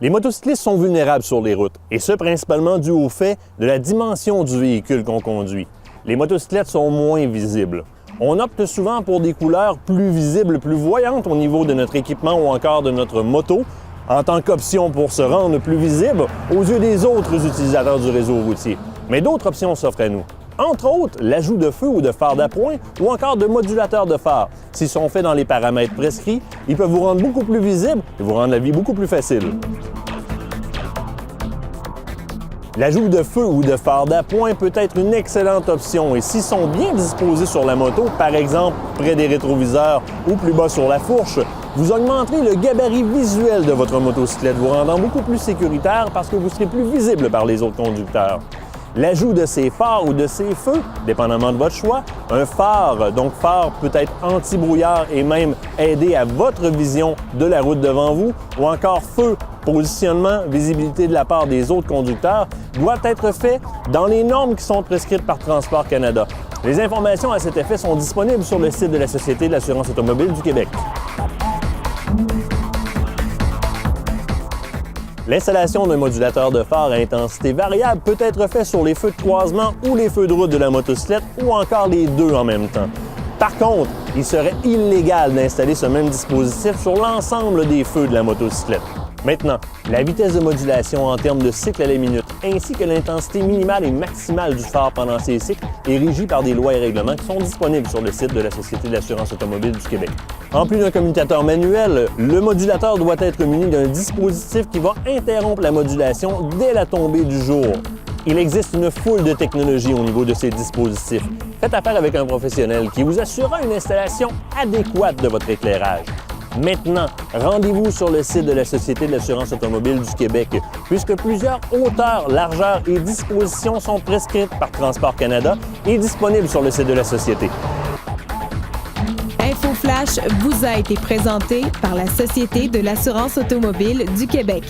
Les motocyclistes sont vulnérables sur les routes, et ce principalement dû au fait de la dimension du véhicule qu'on conduit. Les motocyclettes sont moins visibles. On opte souvent pour des couleurs plus visibles, plus voyantes au niveau de notre équipement ou encore de notre moto, en tant qu'option pour se rendre plus visible aux yeux des autres utilisateurs du réseau routier. Mais d'autres options s'offrent à nous. Entre autres, l'ajout de feux ou de phares d'appoint ou encore de modulateurs de phare. S'ils sont faits dans les paramètres prescrits, ils peuvent vous rendre beaucoup plus visible et vous rendre la vie beaucoup plus facile. L'ajout de feux ou de phares d'appoint peut être une excellente option et s'ils sont bien disposés sur la moto, par exemple près des rétroviseurs ou plus bas sur la fourche, vous augmenterez le gabarit visuel de votre motocyclette, vous rendant beaucoup plus sécuritaire parce que vous serez plus visible par les autres conducteurs. L'ajout de ces phares ou de ces feux, dépendamment de votre choix, un phare, donc phare peut être anti-brouillard et même aider à votre vision de la route devant vous, ou encore feu, positionnement, visibilité de la part des autres conducteurs, doit être fait dans les normes qui sont prescrites par Transport Canada. Les informations à cet effet sont disponibles sur le site de la Société de l'assurance automobile du Québec. L'installation d'un modulateur de phare à intensité variable peut être faite sur les feux de croisement ou les feux de route de la motocyclette ou encore les deux en même temps. Par contre, il serait illégal d'installer ce même dispositif sur l'ensemble des feux de la motocyclette. Maintenant, la vitesse de modulation en termes de cycle à la minute ainsi que l'intensité minimale et maximale du phare pendant ces cycles est régie par des lois et règlements qui sont disponibles sur le site de la Société de l'assurance automobile du Québec. En plus d'un commutateur manuel, le modulateur doit être muni d'un dispositif qui va interrompre la modulation dès la tombée du jour. Il existe une foule de technologies au niveau de ces dispositifs. Faites affaire avec un professionnel qui vous assurera une installation adéquate de votre éclairage. Maintenant, rendez-vous sur le site de la Société de l'assurance automobile du Québec, puisque plusieurs hauteurs, largeurs et dispositions sont prescrites par Transport Canada et disponibles sur le site de la Société. InfoFlash vous a été présenté par la Société de l'assurance automobile du Québec.